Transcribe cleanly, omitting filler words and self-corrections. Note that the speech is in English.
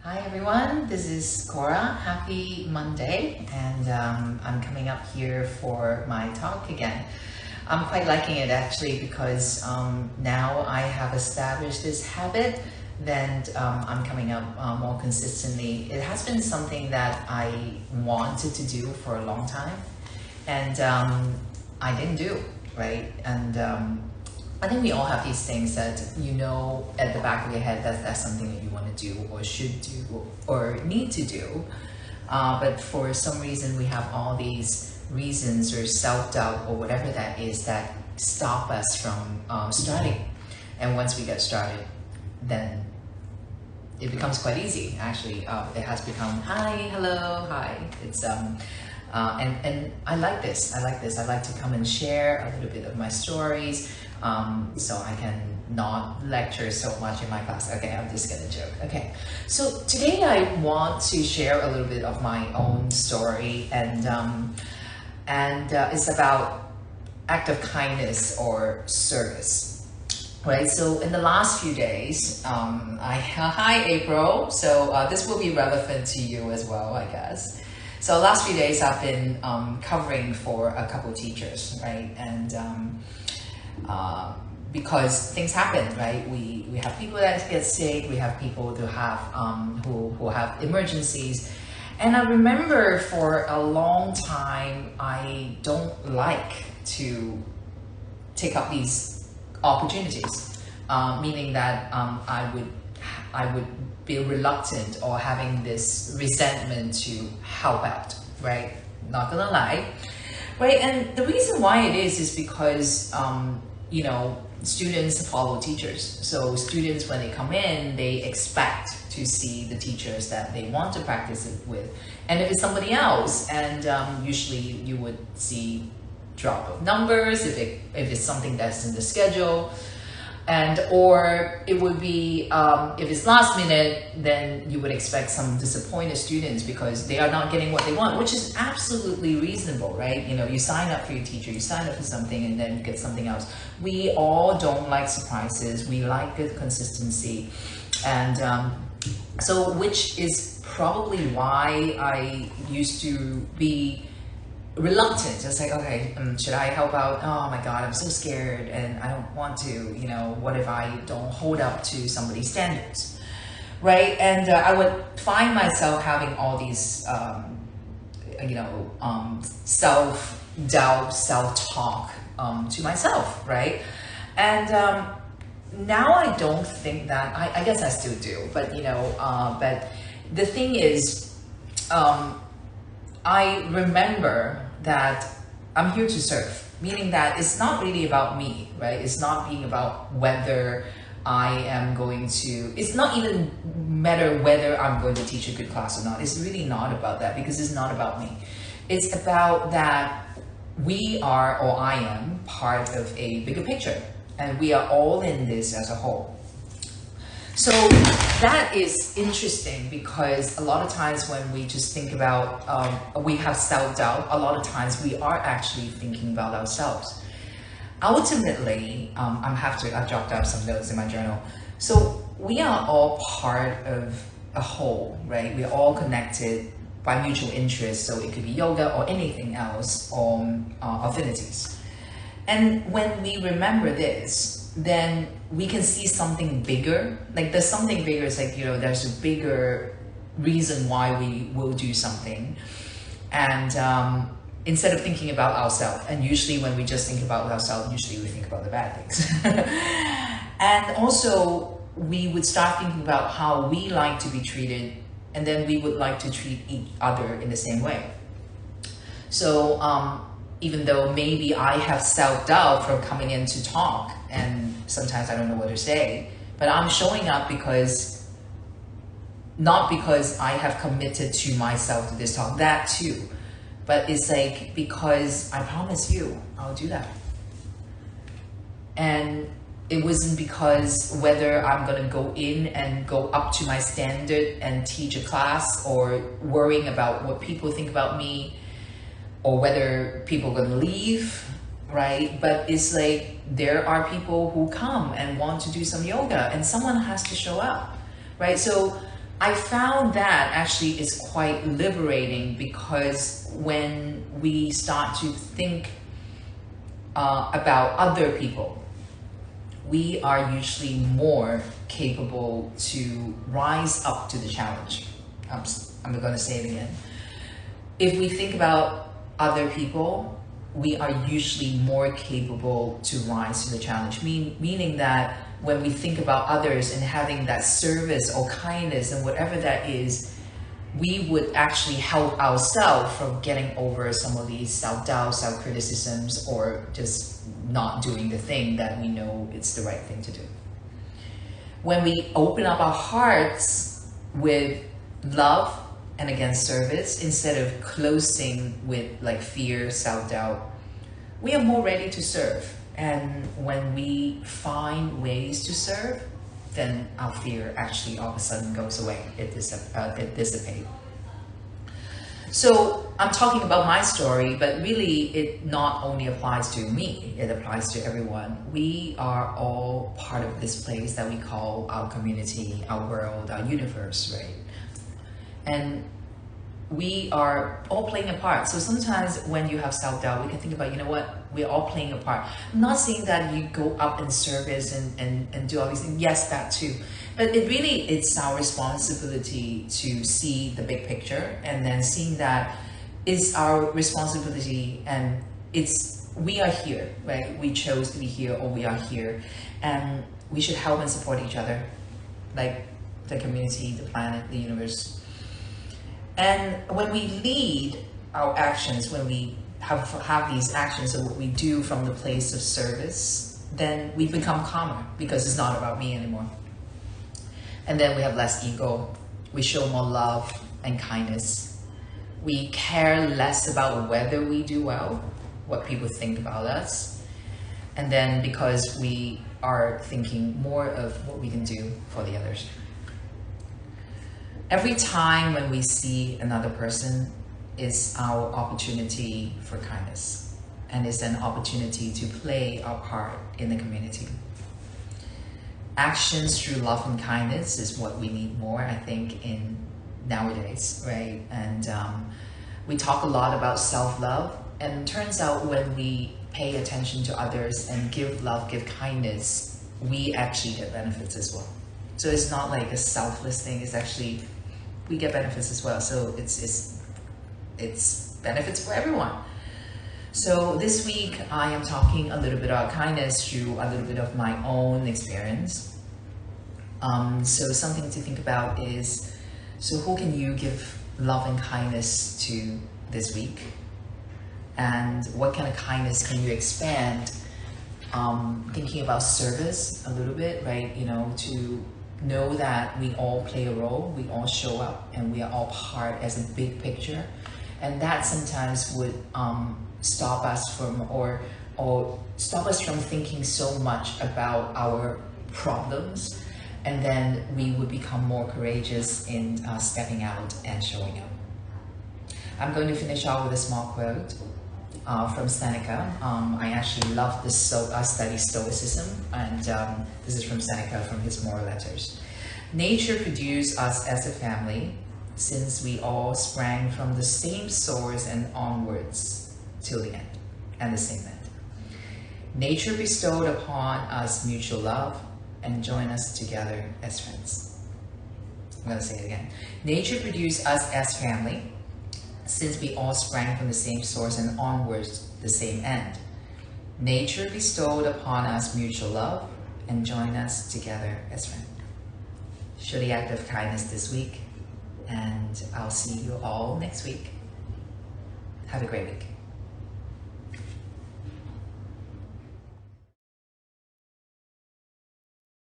Hi everyone, this is Cora. Happy Monday, and I'm coming up here for my talk again. I'm quite liking it actually because now I have established this habit, then I'm coming up more consistently. It has been something that I wanted to do for a long time, and I didn't do, right? And I think we all have these things that you know at the back of your head that that's something that you want to do or should do or need to do. But for some reason we have all these reasons or self-doubt or whatever that is that stop us from starting. And once we get started, then it becomes quite easy. Actually, it has become hi, hello, hi. It's and I like this. I like to come and share a little bit of my stories. So I can not lecture so much in my class. Okay, I'm just gonna joke. Okay, so today I want to share a little bit of my own story, and it's about act of kindness or service, right? So in the last few days, hi April. So this will be relevant to you as well, I guess. So last few days I've been covering for a couple teachers, right? And because things happen, right? We have people that get sick, we have people who have who have emergencies, and I remember for a long time I don't like to take up these opportunities, meaning that I would be reluctant or having this resentment to help out, right? Not gonna lie, right? And the reason why it is because you know, students follow teachers. So students, when they come in, they expect to see the teachers that they want to practice it with. And if it's somebody else, and usually you would see drop of numbers if it's something that's in the schedule, and or it would be if it's last minute, then you would expect some disappointed students because they are not getting what they want, which is absolutely reasonable, right? You know, you sign up for your teacher, you sign up for something, and then you get something else. We all don't like surprises. We like good consistency, and so which is probably why I used to be reluctant. It's like, okay, should I help out? Oh my God, I'm so scared and I don't want to, you know, what if I don't hold up to somebody's standards, right? And I would find myself having all these, you know, self-doubt, self-talk to myself, right? And now I don't think that, I guess I still do, but you know, but the thing is, I remember that I'm here to serve, meaning that it's not really about me, right? It's not being about whether I am going to, it's not even matter whether I'm going to teach a good class or not. It's really not about that because it's not about me. It's about that we are, or I am, part of a bigger picture, and we are all in this as a whole. So that is interesting because a lot of times when we just think about, we have self-doubt, a lot of times we are actually thinking about ourselves. Ultimately, I've jotted down some notes in my journal. So we are all part of a whole, right? We're all connected by mutual interest. So it could be yoga or anything else, or affinities. And when we remember this, then we can see something bigger. Like there's something bigger. It's like, you know, there's a bigger reason why we will do something. And instead of thinking about ourselves, and usually when we just think about ourselves, usually we think about the bad things. And also we would start thinking about how we like to be treated, and then we would like to treat each other in the same way. So even though maybe I have self-doubt from coming in to talk, and sometimes I don't know what to say, but I'm showing up because, not because I have committed to myself to this talk, that too, but it's like because I promise you I'll do that. And it wasn't because whether I'm gonna go in and go up to my standard and teach a class, or worrying about what people think about me, or whether people are gonna leave, right? But it's like there are people who come and want to do some yoga, and someone has to show up, right? So I found that actually is quite liberating, because when we start to think about other people, we are usually more capable to rise up to the challenge. I'm going to say it again. If we think about other people, we are usually more capable to rise to the challenge. Meaning that when we think about others and having that service or kindness and whatever that is, we would actually help ourselves from getting over some of these self-doubt, self-criticisms, or just not doing the thing that we know it's the right thing to do. When we open up our hearts with love and again service, instead of closing with like fear, self-doubt, we are more ready to serve. And when we find ways to serve, then our fear actually all of a sudden goes away. It dissipates. So I'm talking about my story, but really it not only applies to me, it applies to everyone. We are all part of this place that we call our community, our world, our universe, right? And we are all playing a part. So sometimes when you have self-doubt, we can think about, you know what, we're all playing a part. I'm not saying that you go up in service and do all these things. Yes, that too. But it's our responsibility to see the big picture, and then seeing that it's our responsibility, and we are here, right? We chose to be here, or we are here, and we should help and support each other, like the community, the planet, the universe. And when we lead our actions, when we have these actions of what we do from the place of service, then we become calmer, because it's not about me anymore. And then we have less ego. We show more love and kindness. We care less about whether we do well, what people think about us. And then because we are thinking more of what we can do for the others. Every time when we see another person is our opportunity for kindness, and it's an opportunity to play our part in the community. Actions through love and kindness is what we need more, I think, in nowadays, right? And we talk a lot about self-love, and it turns out when we pay attention to others and give love, give kindness, we actually get benefits as well. So it's not like a selfless thing, it's actually, we get benefits as well. So it's benefits for everyone. So this week I am talking a little bit about kindness through a little bit of my own experience. So something to think about is, so who can you give love and kindness to this week? And what kind of kindness can you expand? Thinking about service a little bit, right? You know, to know that we all play a role, we all show up, and we are all part as a big picture. And that sometimes would stop us from, or stop us from thinking so much about our problems, and then we would become more courageous in stepping out and showing up. I'm going to finish off with a small quote from Seneca. I actually love this, study Stoicism, and this is from Seneca, from his Moral Letters. Nature produced us as a family, since we all sprang from the same source and onwards till the end, and the same end. Nature bestowed upon us mutual love and joined us together as friends. I'm going to say it again. Nature produced us as family, since we all sprang from the same source and onwards the same end. Nature bestowed upon us mutual love and joined us together as friends. Show the act of kindness this week, and I'll see you all next week. Have a great week.